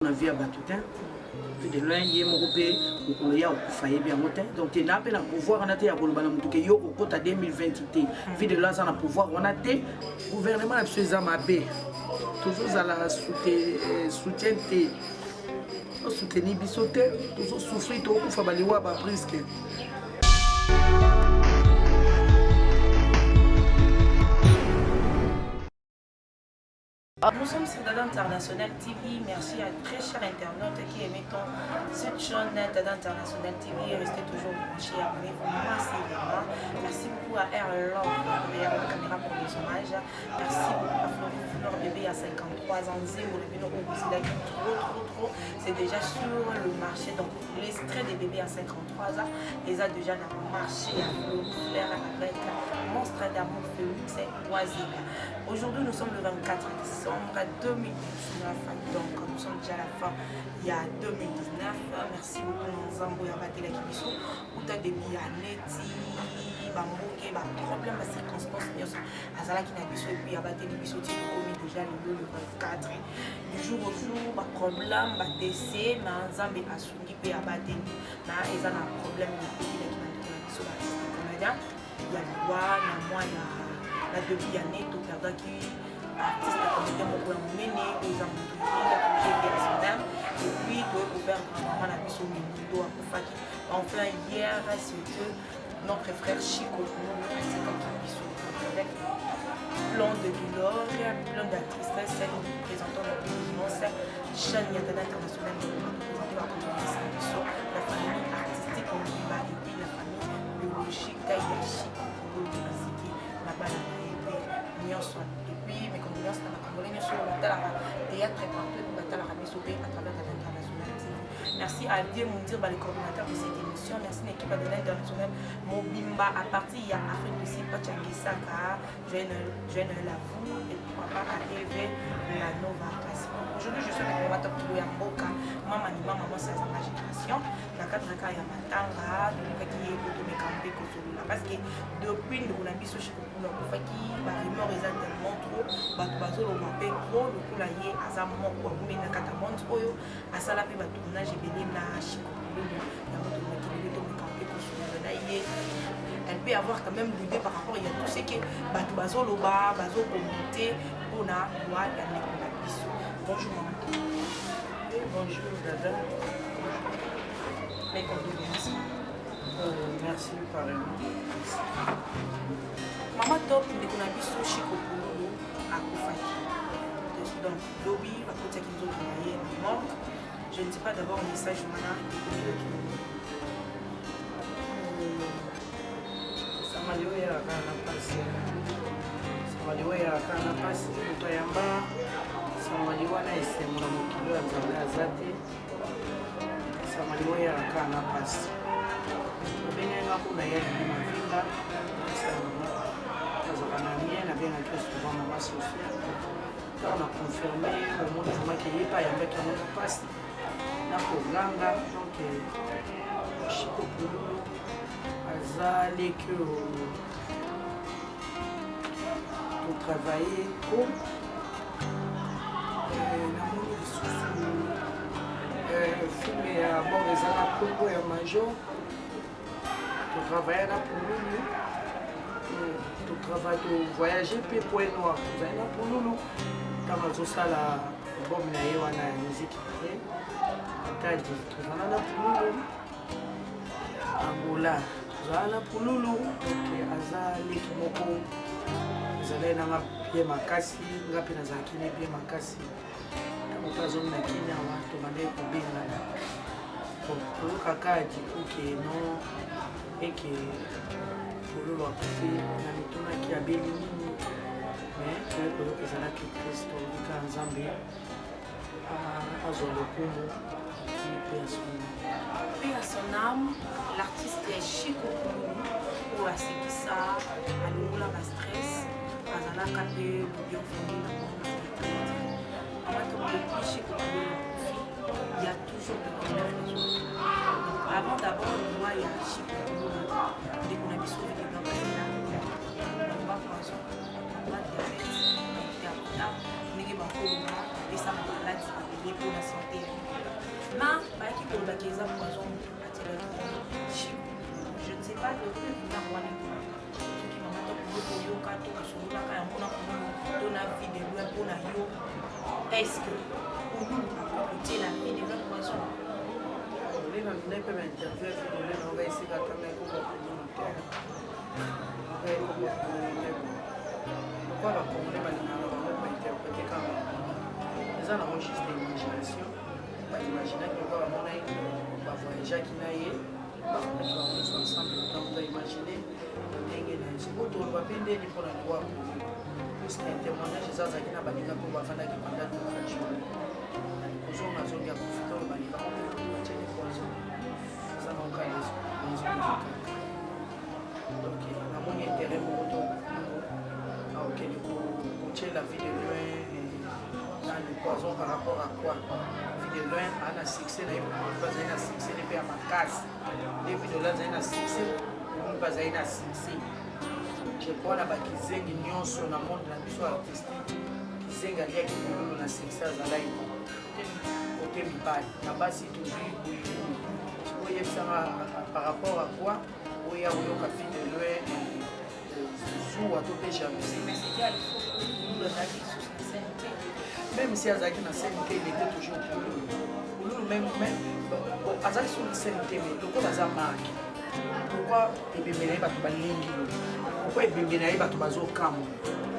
On a vu à Batoutin, vu de loin, il y a mon coupé, ou il y a failli bien monter. Donc, il y a un pouvoir, on a été à Kolobana Moutouké, yo, au côté 2020, vu de là, on a pouvoir, on a été, gouvernement a besoin d'Amabé, toujours à la soutien, soutenir Bissoté, toujours souffrir, tout pour faire baliwa, presque. Nous sommes sur Dada International TV. Merci à très chers internautes qui émettons cette chaîne Dada International TV. Restez toujours branchés, abonnez-vous massivement. Merci beaucoup à Erlon derrière la caméra pour les hommages. Merci beaucoup à Fleur Bébé à 53 ans. Zéro le bébé au Brésil, trop. C'est déjà sur le marché. Donc l'extrait des bébés à 53 ans les a déjà dans le marché à Fleur avec Monstre d'amour Félix et Oisille. Aujourd'hui nous sommes le 24 décembre 2019, donc nous sommes déjà à la fin, il y a 2019. Merci beaucoup Nzambo ya batela kibiso uta depuis ya neti bamboke ba problème ba circonstance nyonso azala ki na biso et puis ya batela biso ti komi déjà le 24 du jour au jour ba problème ba décès na Nzambe asungi pe ya batela na eza na problème na batela ki na biso ba comédien ya loi na moi ya la depuis ya neto perdant qui artiste comédien moko ya monene oza motu ya personnel et puis toye koperdre maman na biso mingindo akufaki enfin hier c'était notre frère Chico asekaki biso avec plein de douleur plein de tristesse nous présentons notre immense chaîne ya Dada International de représenter la communauté na biso la famille artistique mobimba et puis la famille biologique ya Chico asiki na bana na ye mpe nyonso. Mes condoléances à la Congolais, nous sommes au théâtre et partout, nous sommes à travers l'international. Merci à Dieu, Moundir, les coordinateurs de cette émission. Merci à l'équipe de l'international Mobimba. À partir de l'Afrique du Sud, Pachangisaka, Jeune Lavou, et pourquoi pas à Eve, la Nova. Aujourd'hui, je suis avec mon matin pour Yamboka, maman, c'est la génération. La 4 cas, il y a Matanga, donc qui est automécampé, parce que depuis nous avons mis ce chiffre pour nous, parce que la rumeur est tellement trop, bateau le mapé trop, le coup là y est, à ça moment où on met na catamante, oyo, à ça la paix, tournage et béni na chico pour nous, la moto qui est automécampé, elle peut avoir quand même l'idée par rapport à tout ce que bateau le bas, bateau pour monter, on a loi et la biso. Bonjour maman. Bonjour Dada. Mes condoléances. Merci pareillement. Maman top de Konabiso Chico Pouloulou à Koufaki. Donc, lobby, va côté qui nous ont travaillé mort. Je ne dis pas d'abord un message maintenant Samalio ya kana pasi. Samalio ya kana pasi mtoyamba. Samalio na isemura mukilo ya Nzambe azate. Samalio ya kana pasi. Benenga kuna yeye ni mavinga. Kazakana mie na bien que souvent maman Sophia. On a confirmé au monde qui n'est pas avec un passe. Na koganga donc Chico Pouloulou azali que pour travailler trop namoni lisusu filme ya bord eza na Congo ya major totravaille na Pouloulou totravaille tovoyage mpe point noir tozali na Pouloulou ntango azosala album na ye wana ya musique pre atadi tozala na Pouloulou Angola tozala na Pouloulou aza leki moko ezalai nanga bie makasi nga mpe nazalaki ne bie makasi ntango mpe azongi na kini awa tobandaki kobengana toyokaka dikuke non eke Pouloulou akufi na mitunaki abeli nini mais toye koyoka ezalaki kristo lika Nzambe azwa lokumu Puis à son âme, l'artiste est Chico Pouloulou ou à Sekissa, à l'Oula, à stress, à Zana Kapé, pour bien fournir dans le monde. Depuis Chico Pouloulou, il y a toujours de bonheur. Avant d'abord, moi, il y a Chico Pouloulou, dès qu'on a mis sauvé les blancs, on va poisson, on va diabète, et ça m'a maladie, et pour la santé. pour la Kéza poison à je ne sais pas le plus de la moine. Qui m'a dit pour yo quand on se roule quand on a pour la vie de l'homme pour la yo. Est-ce que pour nous écouter la vie de l'homme poison? On n'est pas interviewé on va essayer d'attendre pourquoi la Congolais va interpréter quand même ça n'a juste imagination imaginer que va voyager qui n'a ensemble on va imaginer c'est pour tout le monde pour la loi plus qu'un témoignage ça qui n'a pas dit qu'on va faire qui pendant toute la journée aux hommes à zone à profiter le maniement ça n'a aucun donc à mon intérêt pour la vie de loin dans le poison par rapport à quoi vie de loin à la succès na succès ne pas ma casse les vidéos là na succès on pas na succès je crois la bakizengi nyonso na monde na biso artistique kizenga lia ki na succès za live côté mibali na basi toujours oui ça par rapport à quoi oui à oyo ka vie de loin sous à topé jalousie Mais c'était à l'époque même si Azaki na scène il était toujours pour lui même Azaki sur la scène mais pourquoi Azaki marque pourquoi ebembela ye bato balingi pourquoi ebembela ye bato bazokama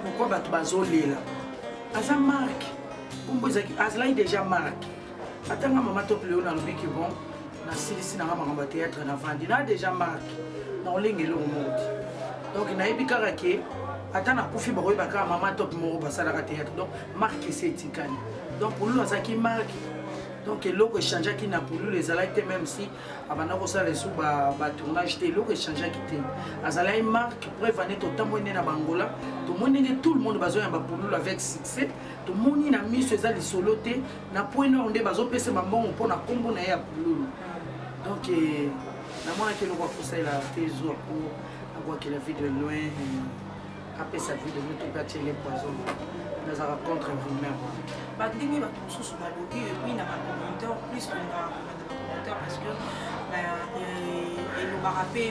pourquoi bato bazolela aza marque kombo ezaki azalaki déjà marque atanga mama top leo nalobiki bon nasilisi nanga makambo ya théâtre na vandi na déjà marque na olengeli omodi donc nayebi kaka ke ata nakufi bakoyeba kaka mama top moko basalaka théâtre donc marque esi etikali donc pour lui azalaki marque donc eloko echangeaki na pour lui ezalaki te même si abanda kosala esu batournage te eloko echangeaki te azalaki marque preuve ane totamboyi nde na bangola tomoni ndenge tout le monde bazoyamba pour lui avec succès tomoni na miso eza lisolo te na point nord nde bazopesa bambongo mpona nkombo na ye ya pululu donc namonaki eloko akosalela te ezwa po akwaki la vie de loin après sa vie de notre quartier les poisons dans un rencontre rumeur badingi bato mosusu balobi epuis na bacommentaire plus na bacommentaire parce que elobaka mpe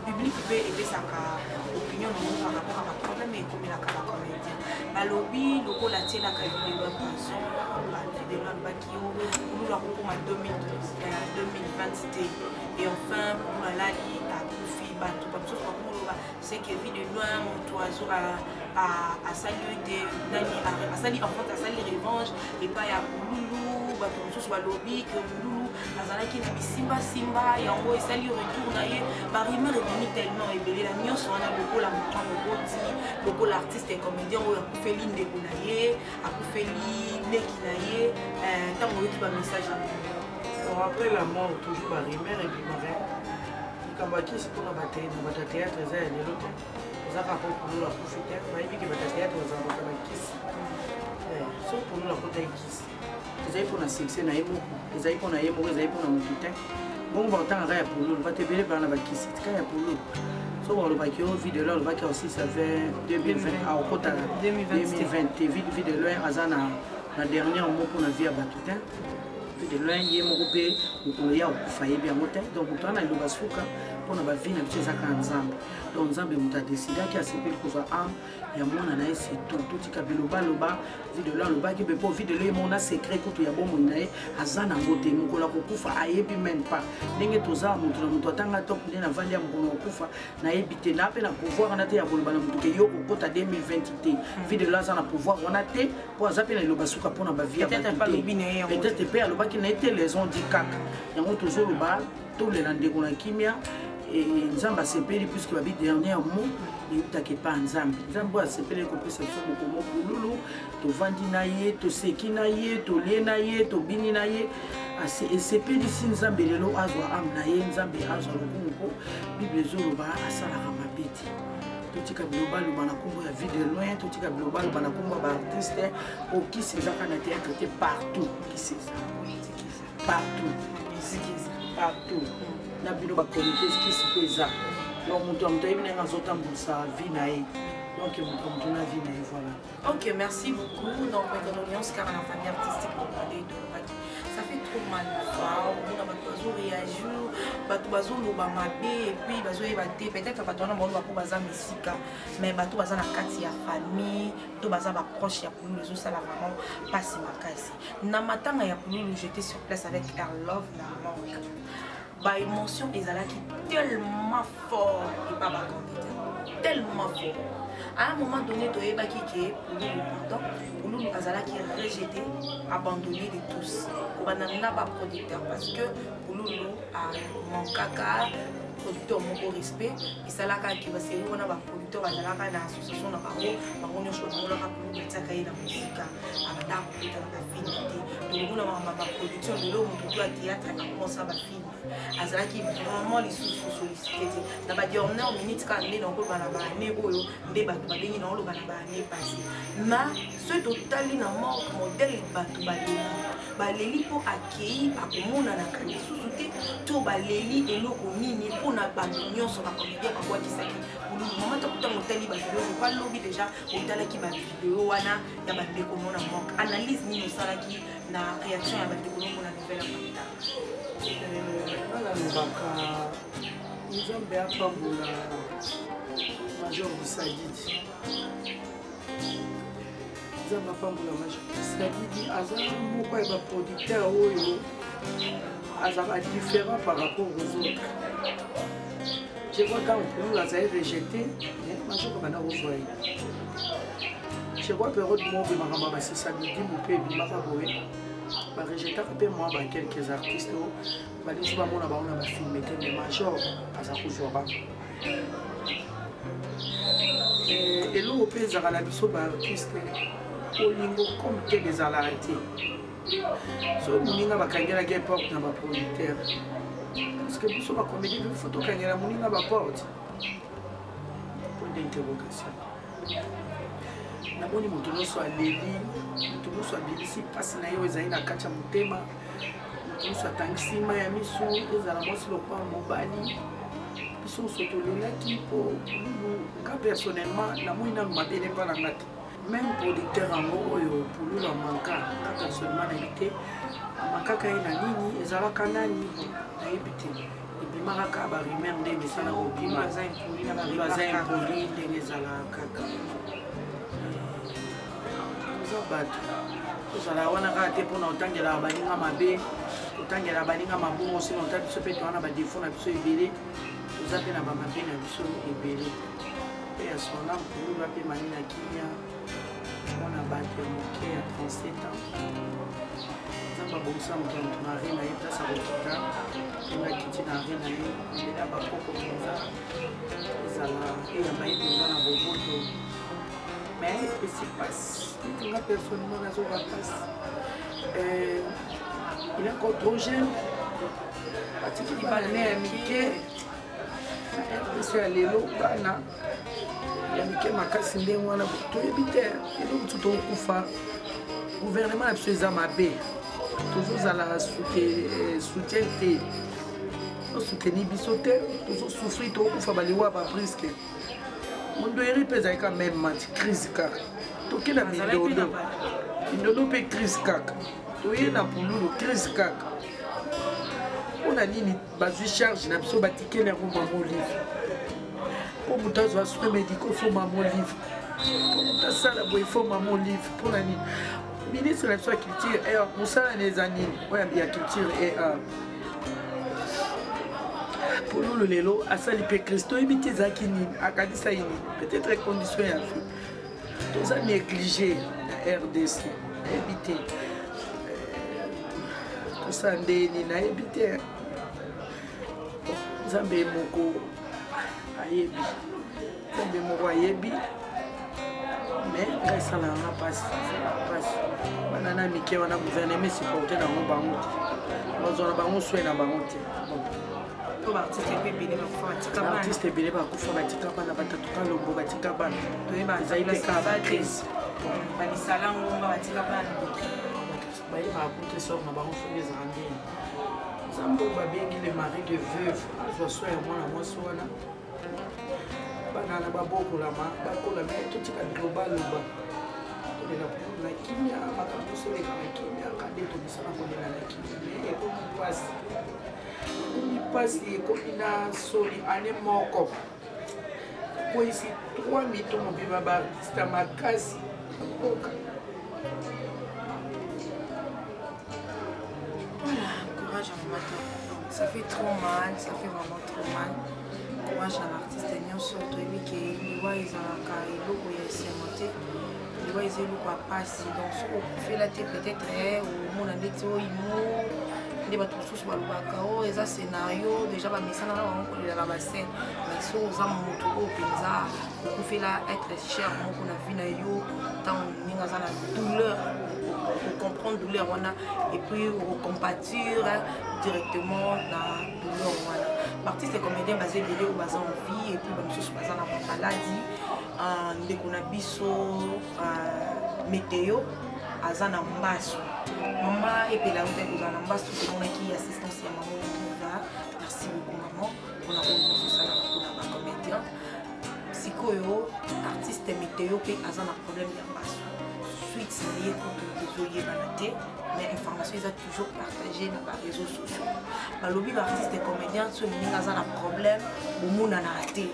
public mpe epesaka opinion nango par rapport à baproblème ekomelaka bacomédien balobi lokola tielaka vidéo ya poison bavidéo alobaki yo olula kokoma 2020 te et enfin olali akufi bato bamosusu bakomoloba c'est que vie de loin moto asali ete nani asali en fait asali revanche epai ya bululu bato mosusu balobi ke bululu azalaki na bisimbasimba yango esali retour na ye barimer ebimi tellement ebelela nyonso wana lokola mama moboti lokola artiste et comédien oyo akufeli ndeko na ye akufeli ndeki na ye ntango oyoki bamessage ya après la mort toujours barimer ebimaka likambo akisi mpona bata théâtre eza ya lelo te ezaka mpo pululu akufi te bayebiki bata théâtre bazalaka bakisi so pululu akota ekisi ezali mpona succès na ye moko ezali mpona ye moko ezali mpona motu te bongo baotangaka ya pululu bato ebele bana bakisi tika ya pululu so balobaki o videlo alobaki aussi ça fait 2020 aokota 2020 te videlo aza na dernière mot mpona vie ya bato te de loin ye moko mpe mokolo ya okufa yebi yango te donc moto wana liloba suka mpona bavi na biso ezaka ya nzambe donc nzambe moto adesidaki asepeli kozwa ame ya mwana na ye surtout totika bilobaloba videlo alobaki mpe mpo videlo ye mona secret kutu ya bomoi na ye aza nango te mokolo akokufa ayebi même pas ndenge toza moto na moto atanga top nde navandi ya mokolo akokufa nayebi te na mpe na pouvoir wana te ya koloba na moto ke yo kokota 2020 te videlo aza na pouvoir wana te mpo aza mpe na liloba suka mpona bavi ya bato te peut-être mpe alobaki na ye te les ont dit kaka yango tozoloba tolela ndeko na kimia nzambe asepeli puisque babi dernier mot eutaki epa nzambe nzambe oyo asepeli ekopesa biso mokomo pululu tovandi na ye toseki na ye tolie na ye tobini na ye esepelisi nzambe lelo azwa ame na ye nzambe azwa lokumu mpo bible ezoloba asalaka mabe te totika bilobaloba na nkombo ya vie de loin totika bilobaloba na nkombo ya baartiste okisi ezaka na théâtre te partout okisi eza partout na bino bakomite kisi mpe eza donc moto ya moto ayebi ndenge azotambwisa vie na ye donc moto na vie na ye voilà. Ok, merci beaucoup. Donc, Mécanologiens, car la famille artistique, ça fait trop mal fois on a bato réagir bato bazo loba mabe et puis bazo ebate peut-être bato wana bazo bako baza mesika mais bato baza na kati ya famille to baza ba proche ya Pululu zo sala vraiment passe makasi na matanga ya Pululu j'étais sur place avec Air Love na manque ba émotion ezalaki tellement fort et pas ba candidat tellement fort à un moment donné tu yeba ki ke Pululu azalaki rejeté abandonné de tous banana ba producteur parce que Pululu a mon caca producteur mon respect et ça là quand qui va série on a ba producteur bazalaka na association na bango nyosho na ka Pululu tsaka ina musika abanda ko ta finité donc on a ma production de l'homme tout à théâtre comme ça ba film azalaki vraiment les sous-sollicités na ba dernière minute quand on est dans ko bana ba né oyo nde ba balingi na lo bana ba né passé na ce total na manque modèle bato baleli pour accueillir akomona na kandi susu te to baleli eloko nini mpona bato nyonso bacomédien babwakisaki Pululu mama takuta motali bavideo je crois lobi déjà otalaki bavideo wana ya bandeko mona manque analyse nini osalaki na réaction ya bandeko mona nouvelle nalobaka nzambe apambola major Bisadidi nzambe apambola major Bisadidi aza moko ya baproducteur oyo azala différent par rapport aux autres. Je vois quand Pululu azali rejeté major bana kozwa ye je vois période moko makambo basisabidi mope ebimaka boye barejetaka mpe mwa quelques artistes balisi bamona baona bafilme te mais major aza kozwa bango eloko mpe ezalaka na biso baartiste olingo comme te ezalaka te so moninga bakangelaki eporte na baproducteur parce que biso bacomédie mpe fo tokangela moninga baporte point d'interrogation namoni moto nyonso aleli moto nyonso abilisi mpasi na ye oyo ezali na kati ya motema moto nyonso atangisi ma ya miso ezala mwasi lokola mobali biso nyonso tolelaki mpo Pululu nga personnellement namoni nanu mabe ne mpa na nga te même producteur yango oyo Pululu amanka nga personnellement nayebi te amankaka ye na nini ezalaka nani nayebi te ebimaka kaka barimer nde mesana kobima aza impoli ndenge ezalaka kaka bato ozala wana kaka te mpona otangelaka baninga mabe otangelaka baninga mabongo sina ota biso mpe towana badefo na biso ebele toza mpe na bamabe na biso ebele mpe ya sona Pululu ape mani na kimia mwana bato ya moke ya 37 ans nzambe abongisa moto ya moto na re na ye place akokita ndenge akiti na re na ye ebele ya bakoko mpenza ezala eyamba ye mpenza na boboto mais esi passe nga personnellement nazoka passe il est encore trop jeune atikiki bana ya mike biso ya lelo bana ya mike makasi ndenge wana toyebi te eloko tu tokokufa gouvernement na biso eza mabe tozozala soutien te tosoutenir biso te tozosouffrir tokokufa baliwa babriske mondweri mpe ezalika meme mati crise kaka toke na mindolo mpe crise kaka toye na Pululu crise kaka mpona nini bazwi charge na biso batikele yango mamo livre mpo moto azwa soin médicaux fo mamo livre mpo moto asala boye fo mamo livre mpona nini ministre na biso ya culture air mosala na eza nini oyo ya culture air Pululu lelo asali mpe Christ toyebi te ezalaki nini akanisa ye nini peut-être condition ya vie toza néglige na RDC nayebi te tosala ndeni nayebi te nzambe moko ayebi mais nga esalaka nga mpasi bana na mike wana gouvernement supporte nango bango te bazwa na bango swe na bango te baartiste ebele bakufa batika bana batatuka lombo batika bana ezali mpe kaka bacrise bayebaka kuta sor na bango soki ezala ndeni nzambe oyo babengi le mari de veuve azwa so ya mwana mwasi wana bana na babokolama bakolama totika global loba kolela na kimia makambo soleka na kimia kande tobisana kolela na kimia me ekomi mpasi ekomi na soni ane moko koyisi 3 mito mobima baartiste makasi mboka. Voilà, courage à Mamato. Ça fait trop mal, ça fait vraiment trop mal. Courage à l'artiste nyonso toyebi ke liwa ezalaka eloko ya esengo te liwa eza eloko ya pasi donc soki okufela te peut-être omona ndeti oyo imo nde bato mosusu balobaka o eza scénario déjà bamesana na bango kolela na bascène mais soki oza moto oyo mpenza okufela être cher moko na vie na yo ntango ndenge aza na douleur ocomprendre douleur wana et puis ocompatir directement na douleur wana. Artiste et comédien basé belé ou basé en vie et puis bamosusu baza na maladie ndeko na biso météo aza na mbaso mama epela uta kozala na mbaso tomonaki assistance ya mama Oliva. Merci beaucoup maman mpona kosala mpona bacomédien sikoyo artiste météo mpe aza na problème ya mbaso suite na ye kutu ezoyebana te mais information eza toujours partagée na baréseaux sociaux balobi baartiste et comédien soki ndenge aza na problème bomonanaka te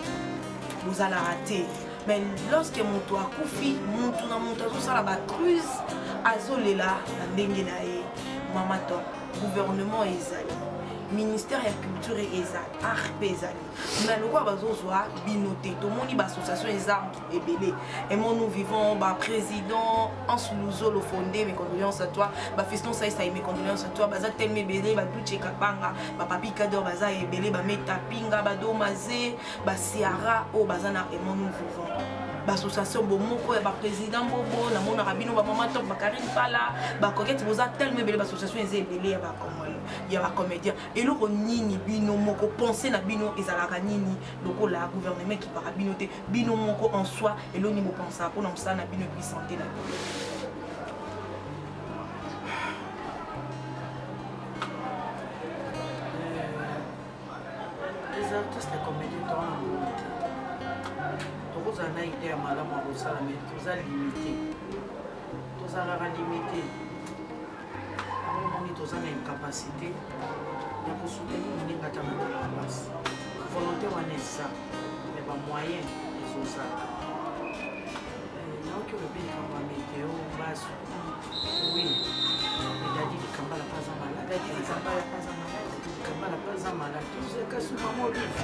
bozalaka te mais lorsque moto akufi motu na moto azosala bacruse azolela na ndenge na ye mama to gouvernement ezali ministère ya culture ezali art mpe ezali mais lokwa bazozwa bino te tomoni baassociation eza ebele emo nous vivons baprésident ansuluzolo fondé mes condoléances à toi bafeston saïsa mes condoléances à toi baza telme ebele baduche kabanga bapapi kador baza ebele bametapinga badomaze basiara oyo baza na emo nous vivons bassociation bomoko ya baprésident bobo namonaka bino bamama top bakarine pala bakokete boza telme ebele bassociation eza ebele ya bakomolo ya bacomédien eloko nini bino moko pensé na bino ezalaka nini lokola gouvernement qui para bino te bino moko en soi eloni bopensa mpona mosala na bino epui santé na bino. Les artistes et comédiens tozala na tokozala na idée ya malamu ya kosala mais toza limité tozalaka limité omoni toza na incapacité ya kosoutenir ndenge ata matala place volonté wana eza me bamoyen ezozala naoki olobi likambo ya météo baso oui edadi likambala mpa aza malade likambala mpa aza malade kasi mama olive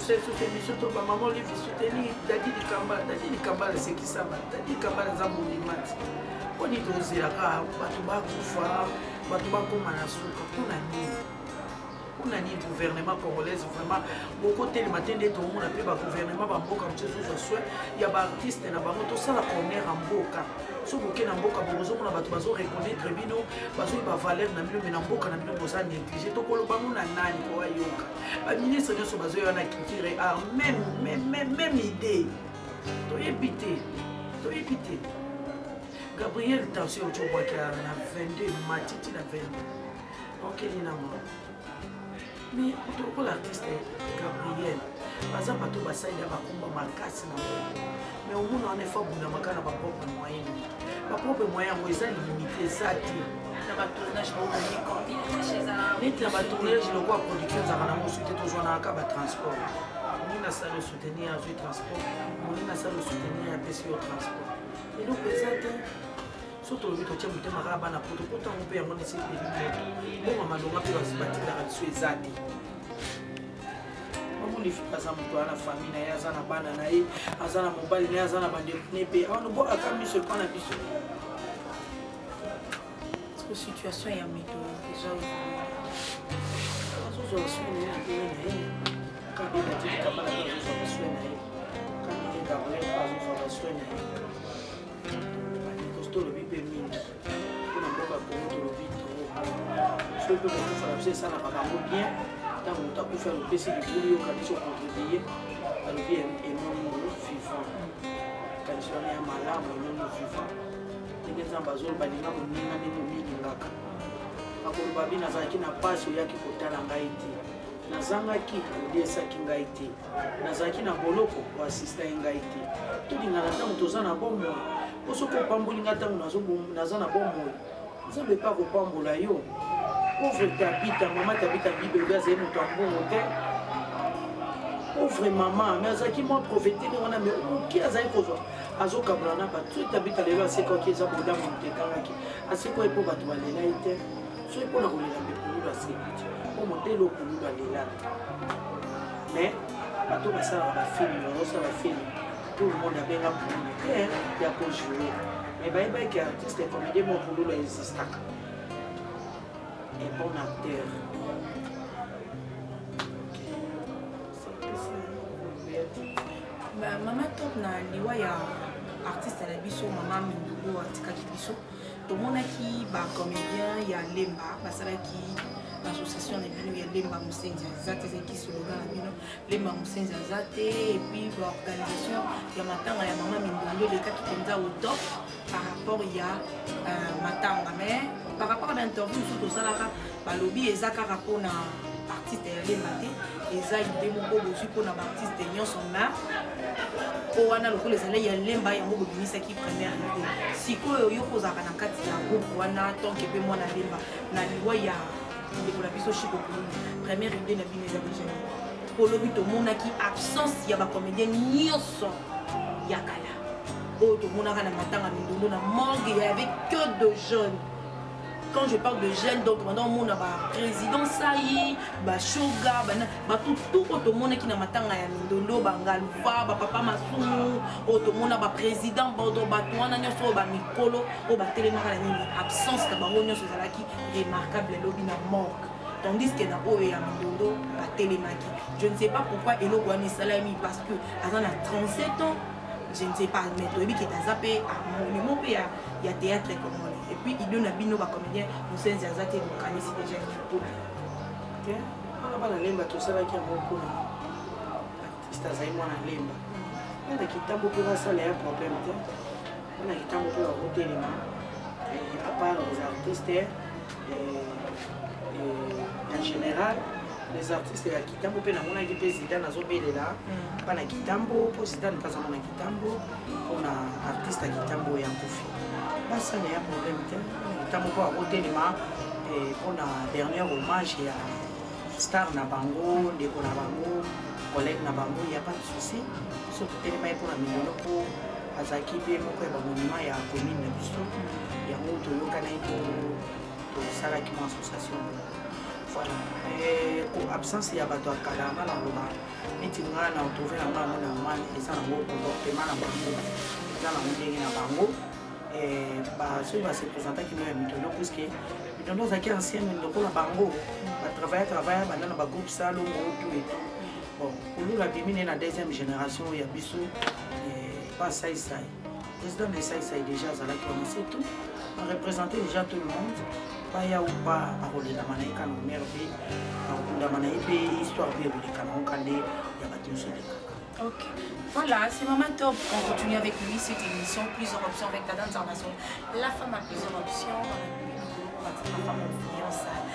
sous émission to ba maman olive soutenir dadi likambala sekisama dadi likambala za molimati poni tozelaka bato bakufa bato bakoma na suka mpona nini gouvernement congolaise vraiment bokotelema te nde tomona mpe bagouvernement bamboka mosusu ozwa soin ya baartiste na bango tosala corner ya mboka soki oke na mboka bozomona bato bazoreconnaitre bino bazoyeba valeur na bino me na mboka na bino boza néglige tokoloba ngo na nani po ayoka baministre nyonso bazoyoka na culture art même idée toyebi te Gabriel Tension Chobwaki na 22 matiti na 22 okeli na mwa mais toko l'artiste Gabriel baza bato basaida bakomba makasi na mais omona on est fort buna makana ba propre moyen yango eza limité eza te na batournage baomoni combien chez neti na batournage lokwa production ezaka nango soute tozwanaka batransport moninga asala soutenir azwi transport moninga asala soutenir apesi yo transport eloko eza te so tolobi totia motema kaka bana poto potango mpe yango nesi epeli moto mbongo malonga mpe batindaka biso eza te omonifi aza moto aza na famille na ye aza na bana na ye aza na mobali na ye aza na bandekune mpe awanobwaka miso epa na biso situation ya météo déjà azozwa baswene ye ndenge na ye kandi batilikamala azozwa baswene na ye kandi gabriel azozwa baswene na ye tolobi mpe mingi mpona mboka kongo tolobi tro soki mpe mokufa na biso esalaka bango bien ntango moto akufi alopesi libulu yo kanisi okontribue alobi emonu vivant kanisi wana ya malamu emonu vivant ndenge nzambe azoloba linga moninga ndenge omilingaka akoloba bino azalaki na pasi oyaki kotala ngai te nazangaki odesaki ngai te nazalaki na boloko oasista ye ngai te tolingana ntango toza na bomoi po soki opamboli ngai ntango naza na bomoi nzambe epa kopambola yo pauvre tabita mama tabita bibebe azali moto ya mbongo te pauvre mama me azalaki mwa profetele wana me oki azali kozwa azokabola na bato soki tabita lelo asekaki eza bodamu motekangaki asekoki mpo bato balela ye te soki mpona kolela mpe kululu aseki te mpo modele okululu alela mais bato basalaka bafilme bazosala bafilme tout le monde abenga kululu te ya kojoue mais bayebaki artiste comédien mo kululu existaka un bon acteur. Mama top na liwa ya artiste na biso mama Mindulo atikaki biso tomonaki ba comédien ya Lemba basalaki association na bino ya Lemba Musenzi Azate ezaki slogan na bino Lemba Musenzi Azate et puis l'organisation ya matanga ya mama Mindulo lekaki penza au top par rapport ya matanga mais par rapport à l'interview sur tosalaka balobi ezaka rapport na artiste ya Lemba te eza idée moko bozwi mpona baartiste nyonso ma po wana lokola ezali ya Lemba yango bobimisaki première idée sikoyo yo kozalaka na kati ya groupe wana tonke mpe mwana Lemba na liwa ya ndeko na biso Chiko Kululu première idée na bino eza déjà polobi tomonaki absence ya bacomédien nyonso ya kala oyo tomonaka na matanga Mindulo na morgue ya avec que de jeunes. Quand je parle de jeunes, donc pendant mon président Saï, Sugar, tout le monde qui n'a matanga ya Mindulo, Bangalva, papa Masumu, tout le monde président, Bordeaux, Batouana, Nyoso, Mikolo, Télémara, absence de Baronio Sozalaki, remarquable lobby na morgue. Tandis que na Oya Mindulo, Télémaki. Je ne sais pas pourquoi Elo Guani Salami, parce que à 37 ans, je ne sais pas, mais tu as qui t'a zappé à mon pays, il y a théâtre comme on est. Et puis il donne un bino à comédien, nous sommes Azate, nous connaissons déjà une poule. Ok, on a pas la lemba, tout ça là qui est bon pour l'artiste Azaïmo na lemba. On a quitté beaucoup de ça, il y a un problème. On a quitté beaucoup de route d'éléments. À part les artistes, en général, les artistes ya kitambo pe na mona ki président azobelela bana kitambo président pas na kitambo pona artiste ya kitambo ya kofi basa na ya problème te kitambo po akotelema pona dernier hommage ya star na bango ndeko na bango collègue na bango ya pas de souci surtout telema pona Mindulo po azaki pe moko ya bamonima ya commune na biso yango toyokana po tosalaki mo association. Voilà. Et pour absence, il y a bateau à Kalama, dans le bar. Et tu vas trouver un maman, et ça, un beau comportement à Bango. Dans la montagne à Bango. Et celui va se présenter qui nous a mis dans le puisque nous avons acquis ancien, nous avons la Bango. Travailler, dans le groupe Salon, tout et tout. Bon, pour nous, la bimine est la deuxième génération, il y a Bissou, pas Saï Saï. Le président de Saï Saï déjà, ça l'a commencé tout. On représentait déjà tout le monde. Pas ya ou pas à rouler la manée quand on est revenu, la manée histoire de rouler quand on calait, il y a pas de souci. Ok, voilà, c'est Maman Top. On continue avec lui cette émission, plusieurs options avec la danse internationale. La femme a plusieurs options, la femme en fiançailles.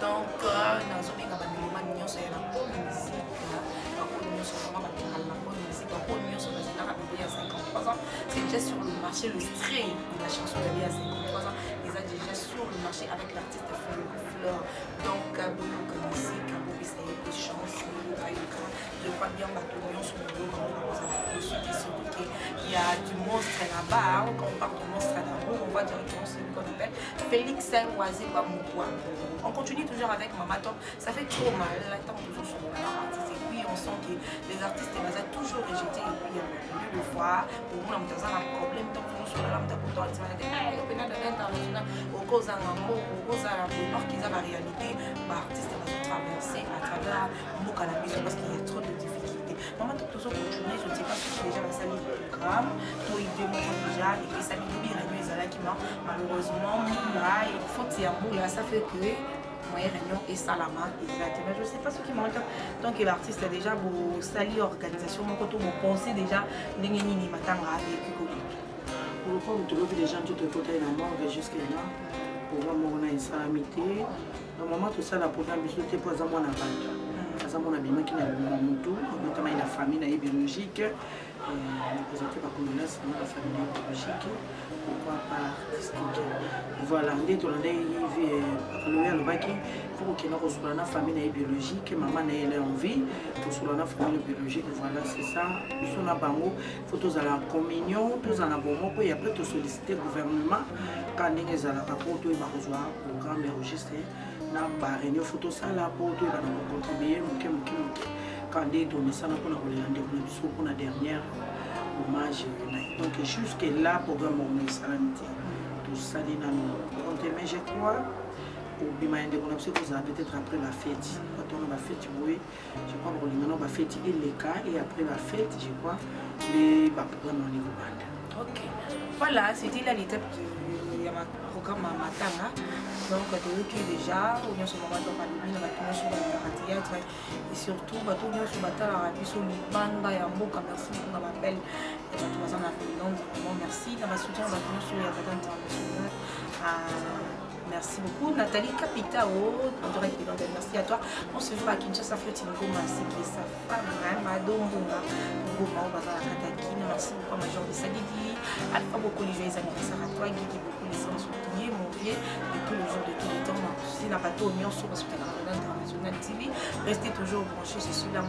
Donc, dans un pays où il y a la bonne musique, c'est déjà sur le marché, le string de la chanson de Léa 53 ans, ils sont déjà sur le marché avec l'artiste Fleur. Donc, Boulou Kanissi, Kabo Bissaye, des chansons, je crois bien Batouillon sur le dos, il y a du monstre là-bas, quand on parle de monstre d'amour, on voit directement celui qu'on appelle Félix Saint-Oisé Bamoukouan. On continue toujours avec Maman Top, ça fait trop mal, là, tant toujours sur le artiste. Et puis on sent que les artistes sont toujours rejetés et puis il y a le fois où on a un problème, tant que nous sommes là, on a pourtant dit international, au cause d'un amour, au cause d'un amour qui est la réalité, l'artiste va se traverser à travers le cannabis parce qu'il y a trop de difficultés. Maman Top toujours continuer, je ne sais pas si c'est déjà la salle du programme, pour y demander déjà, et puis ça me dit bien, malheureusement, là, il faut que c'est un bout là, ça fait que moyen réunion et salama exactement. Je ne sais pas ce qui manque. Donc l'artiste a déjà beau sali organisation, mon côté vous pensez déjà n'engeni matanga avec Kiko. Pour le coup, tu vois des gens tout de côté dans mort jusqu'à là. Pour voir mon salamité. Normalement tout ça la programme bisouté pour ça moi na bande. aza mwana abimaki na motu notamment na famille na ye biologique présenté par condoléance na la famille biologique pourquoi pas artistique voilà nde tolanda bakalobi alobaki faut kokenda kosola na famille na ye biologique mama na ye ele en vie kosola na famille biologique voilà c'est ça biso na bango faut tozala en communion tozala na bomoko et après tosolliciter gouvernement ka ndenge ezalaka mpo toyeba kozwa programme ya registre na baréunion faut tosala mpo toyeba na kocontribue moke quand nde tomesana mpona kolela ndeko na biso mpona dernière hommage na ye donc jusque là programme omo esalami te tosali nano compte mais je crois obima ya ndeko na biso kozala peut-être après bafete atona bafete boye je crois bakolingana bafete eleka et après bafete je crois nde baprogramme wana ekobanda. Ok, voilà, c'était là l'étape de ma programme à Matanga. Donc, déjà, on a ce moment dans la lubine, on a sur le théâtre et surtout, on a sur la table, on a sur le banda et un mot comme merci pour m'appelle. Et on a fait Londres, vraiment merci. On a soutien, on a sur la table internationale. Merci beaucoup. Nathalie Capitao, en direct de Londres, merci à toi. On se voit à Kinshasa, Flotingo, merci qui est sa femme, Madame Bonga, Goma, Bazar Katakina, merci beaucoup à Major de Sadidi, Alpha beaucoup les joyeux anniversaires à toi, Guy beaucoup les sens soutenir, mon vieux, de tous les jours, de tous les temps. Si n'a pas tout, on sur parce que la International TV, restez toujours branchés, je suis là,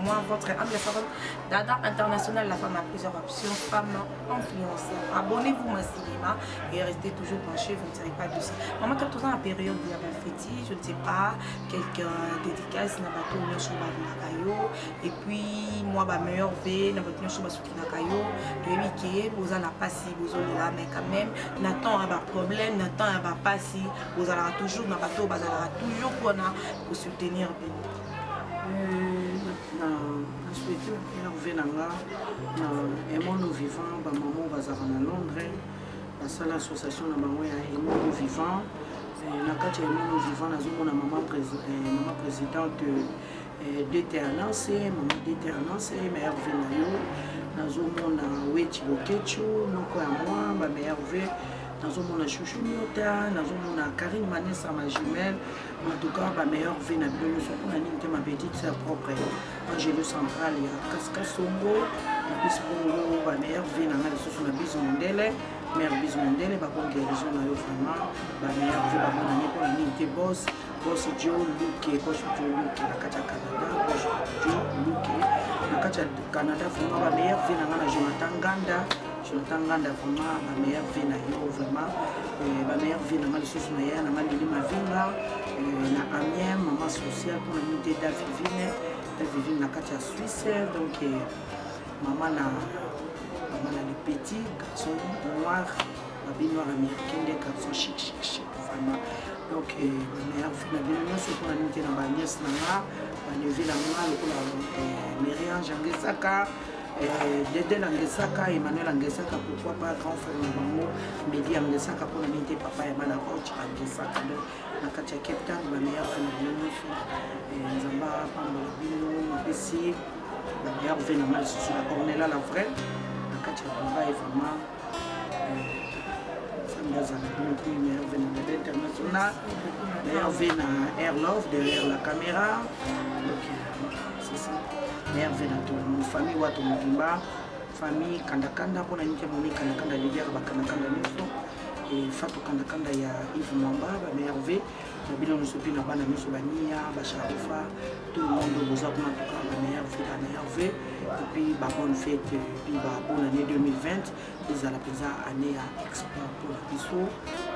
moi, votre âme, la femme Dada International, la femme a plusieurs options, femme influenceur. Abonnez-vous massivement et restez toujours branchés, vous ne serez pas dessus. Maman, quand on a la période de la fête, je ne sais pas, quelques dédicaces, n'a pas tout mis sur la caillou. Et puis, moi, ma meilleure vie, n'a pas tout mis sur la caillou. Le week-end, vous en avez pas si vous avez là, mais quand même, n'attend un problème, n'attend un pas si vous allez toujours, n'a pas tout, vous allez toujours pour soutenir. na souhaité herve na nga na emono vivant bamamo bazaka na Londres basala association na bango ya emono vivant na kati ya emono vivant nazomona mama présidente d'éternance mama d'éternance meherve na yo nazomona weti bokechu noko ya mwa bameherve nazomona chouchou miota nazomona Karine Manessa ma jumelle en tout cas ba meilleure vie na bino so pour nini te ma petite sœur propre Angelo Central ya Kaskasongo na bispongo ba meilleure vie na ngale so na biso mondele mère biso mondele ba bonne guérison na yo vraiment ba meilleure vie ba bonne année pour nini te boss Joe Luke na kacha Canada boss Joe Luke na kacha Canada vraiment ba meilleure vie na ngana Jonathan Ganda vraiment ma meilleure vie na yo vraiment ma meilleure vie na ngale so na ya na ngale ma vinga na Amiens maman sociale pour l'unité Davivine na kati ya Suisse donc maman na les petits garçons noirs babine noir américain des garçons chic vraiment donc ma meilleure vie na bino nyonso pour l'unité na ba nièce na nga ba neveu na nga lokola Myriam Jangesaka Dédé Langesaka, Emmanuel Langesaka, pourquoi pas grand frère de Bango, Mehdi Langesaka pour l'unité papa et Mana Roch Langesaka, la Katia Captain, ma meilleure femme de Zamba, Pambo Bino, Bessie, la meilleure vénale sur la Cornella, la vraie, la Katia Bamba est vraiment femme de Zamba, meilleure vénale internationale, meilleure vénale Air Love derrière la caméra, donc c'est ça. Nerve na tout famille watu mukimba famille kandakanda pona nike moni kandakanda lidiaka bakandakanda nyonso et fatu kandakanda ya Yves Mwamba ba merve na bino nosopi na bana miso bania ba Sharufa tout le monde boza kuna toka ba merve et puis ba bonne fête puis ba bonne année 2020 ezala peza année ya exploit pour la biso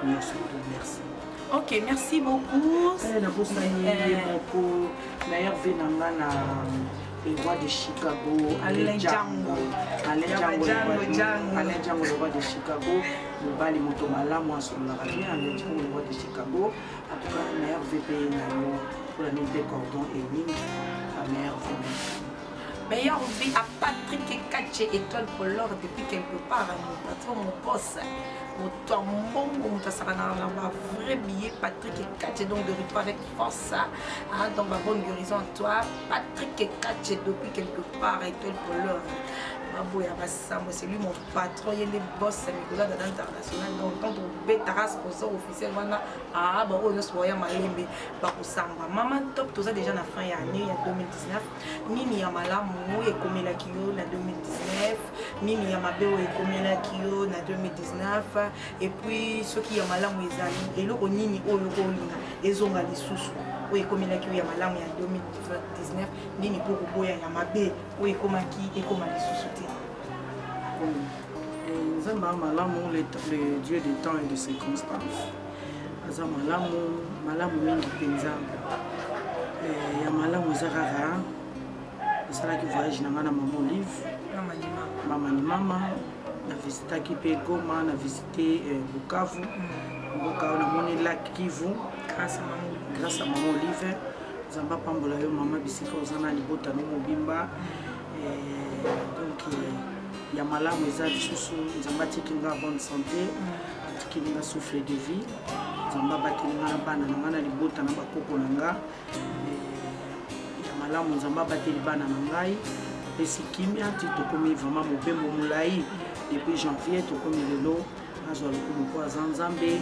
nyonso merci. Ok, merci beaucoup. Na bosani moko na herve na ngana le roi de Chicago, Alain Django, le roi de Chicago, le bal est motomala, moi sur la radio, Alain Django, le roi de Chicago, en tout cas, la meilleure VP pour la nuit cordon et ligne, la meilleure VP. Meilleure vie à Patrick Kaché, étoile pour l'or depuis quelque part, mon patron, mon boss, mon tambour, mon tassarana, un vrai billet, Patrick Kaché, donc de retour avec force, donc ma bonne guérison à toi, Patrick Kaché depuis quelque part, étoile pour l'or. c'est lui mon patron, il est boss Nicolas Dada International. Donc quand on bet un sponsor officiel, ah bon, on se voit malembe bakusamba. Maman top tout ça déjà na fin année en 2019. Nini ya malamu et comme la kio na 2019. Nini ya mabeo et comme la kio na 2019. Et puis ceux qui ya malamu ezali et lo nini oyo ko linga ezonga lisusu. Oui, comme il a eu malamu en 2019, nini pour boya ya mabe, oui comme qui et comme les sous-soutés. Zamba malamu le Dieu des temps et de circonstances. Zamba malamu mingi penza. Ya malamu zarara. C'est qui voyage na ngana maman Olive. Maman ni mama. Na visité qui Goma, na visité Bukavu. Bukavu na moni lac Kivu. Grâce à maman Olive, Zamba Pambola yo maman bisika ozana libota no mobimba donc ya malamu eza lisusu Zamba tikinga bonne santé tikinga souffle de vie Zamba batinga bana na ngana libota na bakoko nanga ya malamu Zamba bateli bana na ngai pesi kimia ti tokomi vraiment mobembo mulai depuis janvier tokomi lelo azwa lokumu kwa Nzambe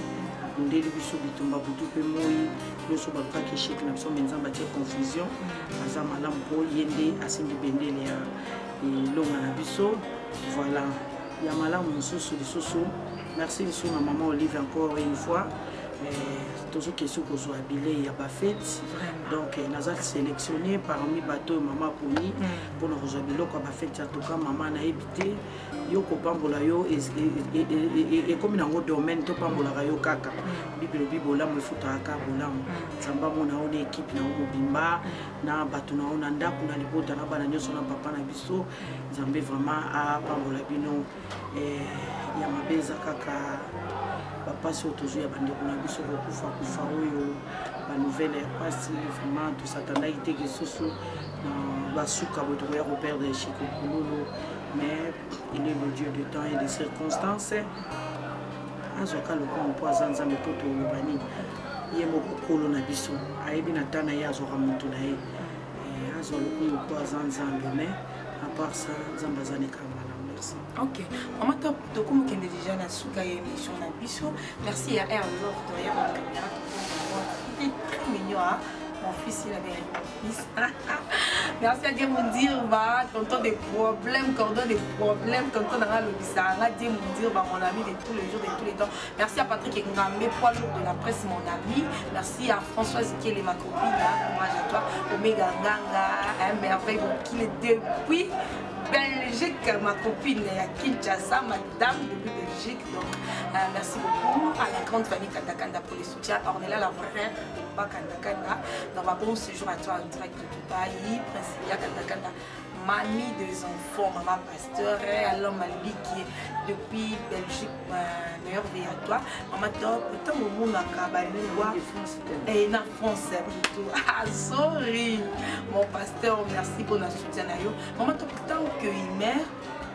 ndeli biso bitumba butu pe moi yoso ba ka keshik na biso menzamba tie confusion aza malamu po yende asimbi bendele ya longa na biso voilà ya malamu mususu lisusu merci biso na maman Olive encore une fois toujours question que soit habillé ya ba fête donc naza sélectionné parmi bateau maman Poni pour nous rejoindre ko ba fête en tout cas maman na habité yo ko pambola yo et comme dans un domaine to pambola yo kaka bibola mo futa ka bolam samba mona on équipe na mobimba na bato na on ndako na libota na bana nyoso na papa na biso Nzambe vraiment a pambola bino ya mabeza kaka papa sur toujours ya bandeko na biso ko kufa oyo ba nouvelle passe vraiment tout satana ite que soso ba suka boto ya perdre Chiko Kululu mais il est le Dieu du temps et des circonstances azoka le ko mpoza Nzambe poto bani ye moko kolo na biso ayebi na tana ya azoka mutu na ye azo le ko mpoza Nzambe mais à part ça Nzambe azane kama. Ok, maman top, donc comme on est déjà dans la émission na biso, merci à Air Love derrière la caméra, il est très mignon, hein? Mon fils il avait un fils. Merci à Dieu mon dire, bah, quand on a des problèmes, quand on a le bizarre, Dieu mon dire, bah, mon ami de tous les jours, de tous les temps. Merci à Patrick Ngamé, poids lourd de la presse, mon ami. Merci à Françoise qui est ma copine, courage à toi, Omega Nganga, un merveille qui est depuis Belgique, ma copine à Kinshasa, madame depuis Belgique. Donc, merci beaucoup à la grande famille Kandakanda pour les soutiens. Ornella, la vraie, pas Kandakanda. Dans ma bon séjour à toi en direct de Dubaï, Principia Kandakanda, mamie des enfants, maman pasteur, alors Mali qui est depuis Belgique, meilleure vie à toi. Maman top, tant au monde à Kabalou, et en France plutôt. Ah, sorry, mon pasteur, merci pour notre soutien. Maman top, tant que il meurt,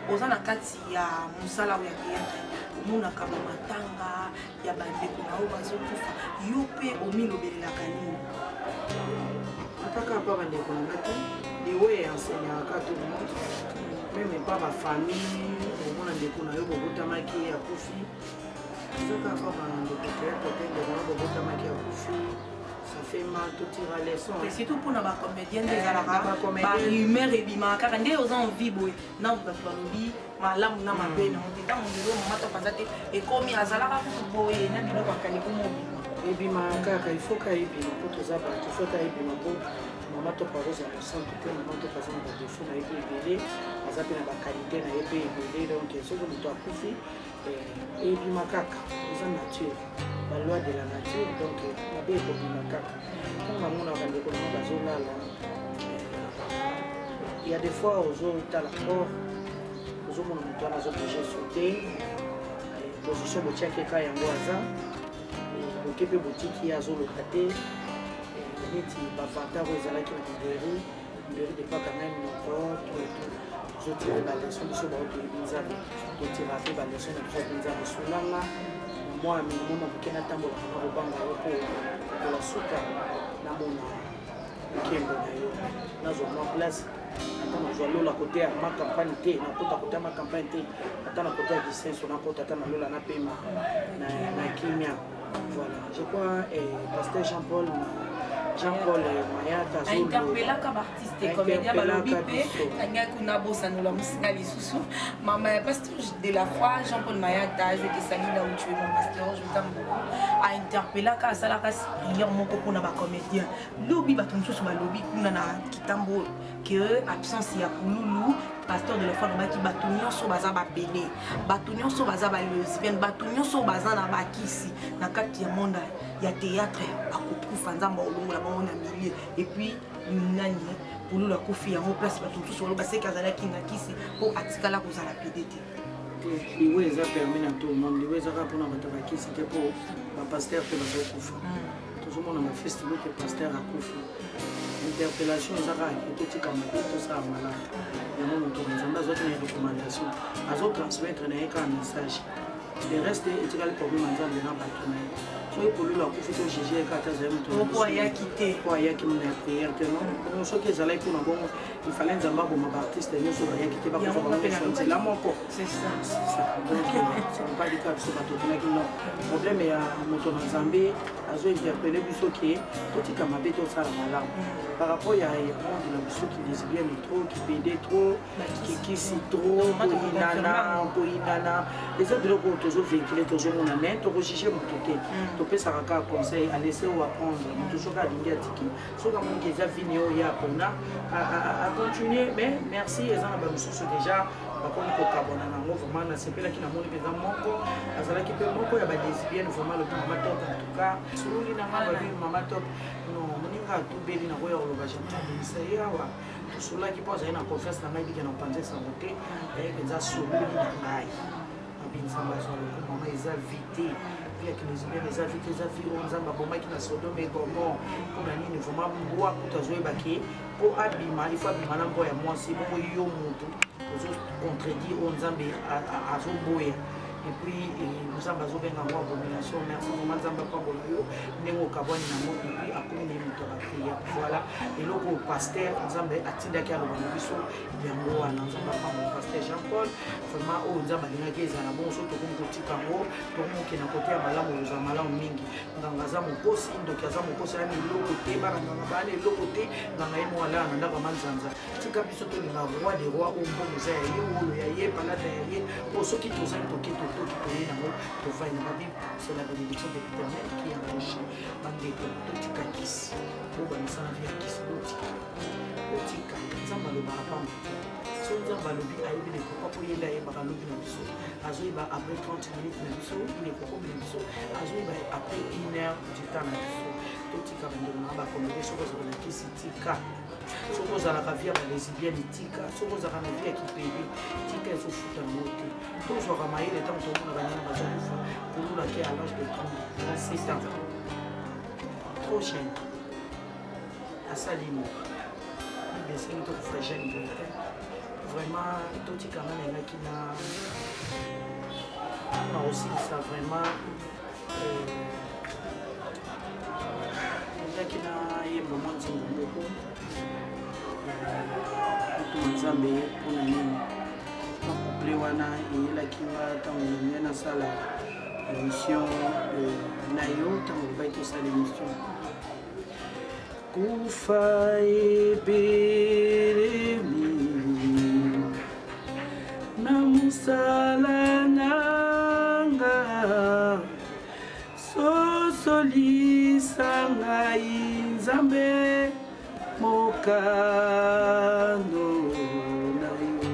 aux anakati ya musala ya kiyata, omuna kaba matanga ya bandeko na o bazokufa, yo pe omilobelelaka nini? Ataka pa bandeko na ngati, liwe enseignaka tout le monde, même pas ma famille, omuna ndeko na yo bobotamaki ya kufi, ataka pa bandeko na bobotamaki ya kufi. Ça fait mal, tout tire à leçon. Et surtout pour nos comédiens des Alara, par humeur et bima, car on est aux envies, non, vie, ma lame, non, ma peine, on dit dans mon bureau, mon matin passé, et comme il y a Zalara, pour boyer, n'a pas de calico mobile. Et bima, car il faut qu'il y ait pour tous les abattus, il faut qu'il y ait pour maman to parose à centre que maman to passer dans des fonds na épée belé as appelé la qualité na épée belé donc ce que nous doit couper et bima kaka c'est nature la loi de la nature donc la bé ko bima kaka quand maman na ba ndeko na bazola là il y a des fois aux autres à la mort aux autres on doit les obliger sauter position botiaki ka yango aza bokepe botiki azo lokate neti bavanta oyo ezalaki na liberi de paka ngai minoko tozotira baleson biso baotoyebi nzambe totira mpe baleson na biso yapi nzambe solanga mwa minimo na moke natambolaka na kobanga yo mpo kola suka namona kembo na yo nazwa mwa place ata nazwa lola kote ya ma campagne te nakota kote ya ma campagne te ata na kote ya disenso nakota ata na lola napema na kimia. Voilà, je crois pasteur Jean-Paul Mayata interpellaka baartiste comédien balobi mpe angaki kuna bosanola mosinga lisusu mama ya pasteur de la foi Jean-Paul Mayata je te salue là où tu es mon pasteur je t'aime beaucoup interpellaka asalaka prière moko mpona bacomédien lobi bato mosusu balobi kuna na kitambo ke absence ya kululu pasteur de la foi nobaki bato nyonso baza bapele bato nyonso baza balesbienne bato nyonso baza na bakisi na kati ya monde ya théâtre akokufa nzambe olongola bango na milieu et puis nani kululu akufi yango place bato mosusu baloba seki azalaki na kisi mpo atikala kozala pede te liwe eza permis na tout le monde liwe ezaka mpona bato bakisi te mpo bapaster mpe bazokufa tozomona bafestival ke paster akufi interpellation ezaka ke totika mabe tosala malamu yango moto nzambe azwaki na recommandation azotransmettre na ye kaka message le reste etikali problème nzambe na bato na ye soki kolulu akufi to juge kaka azali moto ayaki te po ayaki na prière te non soki ezalaki mpona bongo ifale nzambe aboma baartiste nyonso bayaki te bakofa bango nzela moko donc biso bato tonaki non problème ya moto na nzambe azointerpele biso ke totika mabe tosala malamu par rapport ya monde na biso ki lesbienne trop ki pede trop kikisi trop koyinana eza biloko oyo tozovéhicule tozomona me tokojuge moto te topesaka kaka conseil alese oyo apprendre moto soki alingi atiki soki amoniki eza vini oyo ya mpona acontinue mais merci eza na bamisusu déjà bakomi kokabona nango vraiment nasepelaki namoni mpenza moko azalaki mpe moko ya balesbienne vraiment lobi mama top en tout cas sololi nanga babi mama top non moninga atubeli nakoya koloba jamisa ye awa tosolaki mpo azali na confiance na ngai bike na mpanza esango te yaye mpenza sololi na ngai nzambe azwaloko mama eza vite viaki lesbienne eza vite eza vi oyo nzambe abomaki na sodome egomor mpona nini vraiment mbwa kutu azoyebaki mpo abima ifo abima na mbwa ya mwasi bongo yo motu ozocontredire oyo nzambe azoboya epuis nzambe azobenga yango abomination merci vraiment nzambe apabola yo ndenge okabwani nango epuis akomi na ye moto ya bapriere voilà eloko paster nzambe atindaki aloba na biso yango wana nzambe apabola paster Jean Paul vraiment oyo nzambe alingaki ezala bongo so tokomi kotika yango tokomokena kote ya malamu ozala malamu mingi nganga aza mokosi ndoki aza mokosi ayami eloko te bana nganga bayana eloko te nganga ye moalala na ndako ya manzanza tika biso tolinga roi de roi oyo mbongo eza ya ye oyo ya ye palata ya ye mpo soki tozali toki totoki nango tovai na babible c'est la bénédiction de l'éternel qui enrichit bandeko totika kisi po bamisana vi ya kisi otika nzambe alobaka pamba so nzambe alobi ayebi lekoko po yenda ayebaka lobi na biso azoyeba après 30 minutes na biso lekokobi na biso azoyeba après 1 heure du temps na biso totika bandeko na bakomede soki ozala na kisi tika soki ozalaka vi ya balesbienne tika soki ozalaka na vi ya kipedi tika ezofuta yango te tozwaka mayele ntango tomona banyana bazokufa kolulaki à l'âge de 37 ans trop jeune asalimi esengi tokufa jeune boye te vraiment totikanga nengaki na osilisa vraiment ezaki na yemba mwa nzingo moko moto nzambe mpona nini couple wana eyelaki nga ntango ngai nasala émission na yo ntango lobai tosala émission kufa ebelemi na mosala nanga sosolisa ngai nzambe mokano na yo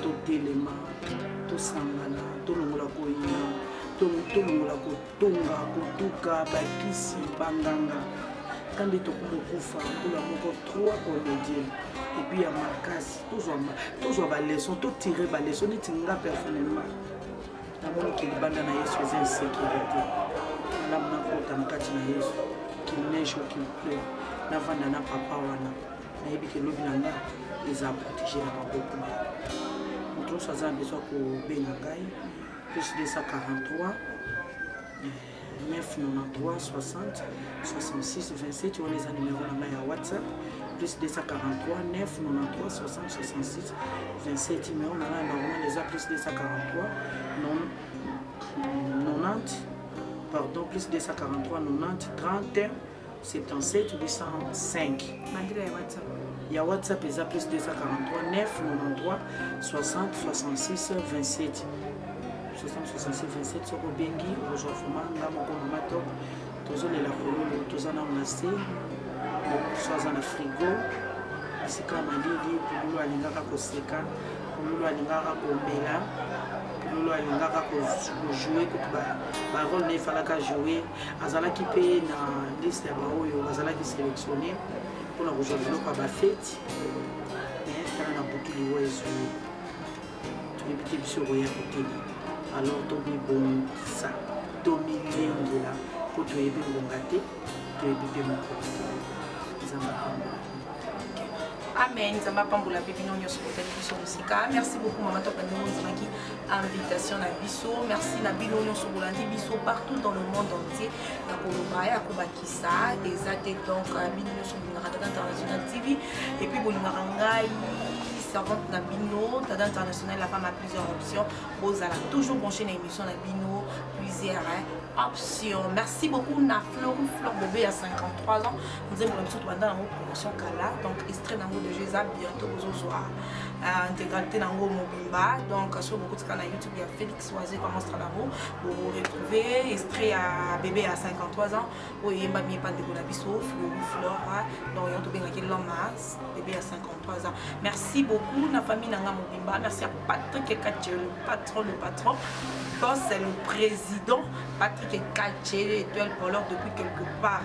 totelema tosangana tolongola koyina tolongola kotonga kotuka bakisi banganga kandi tokomokufa mpona moko 3 comédien epuis ya makasi tozwa baleson totire baleson neti nga personnellement namoniki libanda na yesu eza insécurité malamu nakota na kati na yesu kineige okilple navanda na papa wana nayebi ke lobi na nga eza protégé na maboko moto nyonso aza na besoin kobenga ngai plus 243 993 60 66 27. On les a numéros à WhatsApp. Plus 243 993 60 66 27. Numéro normal les a plus 243 90 pardon, plus 243 90 30 77 805. Malgré WhatsApp. Il y a WhatsApp, il y a plus 243 9 93 60 66 27. 60 66 27, soko bengi, aujourd'hui, maman top, tous les lapololo, tous en amassé, soit en frigo, c'est comme un lit, pour nous aller à Koseka, pour nous aller à Komela, pour nous aller à jouer, par rôle il fallait qu'à jouer, Azala qui paye dans liste de Baoyo, Azala qui sélectionné pour la aujourd'hui pas la fête, mais quand on a beaucoup de oiseaux, tu es petit sur rien pour t'aider. Alors tomi bon ça tomi lengola pour tu ebe ngongate tu ebe pe moko amen nzamba pambola pepe non nyonso kotali biso mosika. Merci beaucoup mama top ndenge ozalaki invitation na biso. Merci na bino nyonso bolandi biso partout dans le monde entier na koloba ya kobakisa eza te donc bino nyonso bolingaka Tata International TV et puis bolingaka ngai servante na bino Tata International la femme a plusieurs options. Vous allez toujours brancher une émission na bino plusieurs options. Merci beaucoup na Fleur bébé à 53 ans. Nous avons surtout pendant la promotion Kala donc extrait dans de Jésus bientôt vous soir intégralité dans Mobimba donc sur beaucoup de canaux YouTube il y a Félix Oisé comment ça l'amour vous retrouvez extrait à bébé à 53 ans oui m'a mis pas de la biso Fleur donc il y a tout bien qui l'homme bébé à 53 ans. Merci beaucoup la famille Nanga Mobimba. Merci à Patrick Katché le patron boss c'est le président Patrick Katché étoile pour l'heure depuis quelque part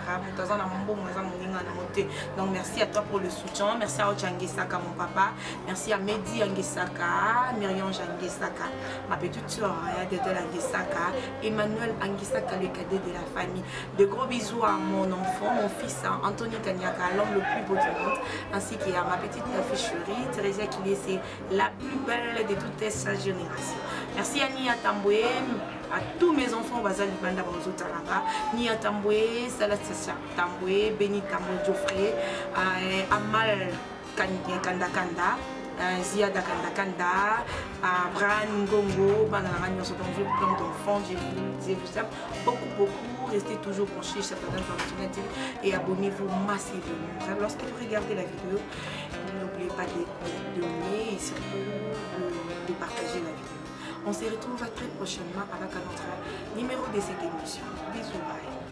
donc merci à toi pour le soutien. Merci à Ochangisaka mon papa. Merci à Mehdi Angisaka, Myriam Angisaka, ma petite soeur Adèle Angisaka, Emmanuel Angisaka, le cadet de la famille. De gros bisous à mon enfant, mon fils Anthony Kanyaka, l'homme le plus beau du monde, ainsi qu'à ma petite fille chérie, Thérèse qui est la plus belle de toute sa génération. Merci à Nia Tamboué, à tous mes enfants, Bazali Banda Bonzo Taranga, Nia Tamboué, Salat Tamboué, Béni Tamboué Geoffrey, Amal Kanda Kanda, Ziada Kanda Kanda, Bran Ngongo, Banana sur plein d'enfants, je vous aime beaucoup. Restez toujours branchés sur Tata International TV et abonnez-vous massivement. Lorsque vous regardez la vidéo, n'oubliez pas de donner et surtout de partager la vidéo. On se retrouve très prochainement avec un autre numéro de cette émission. Bisous, bye.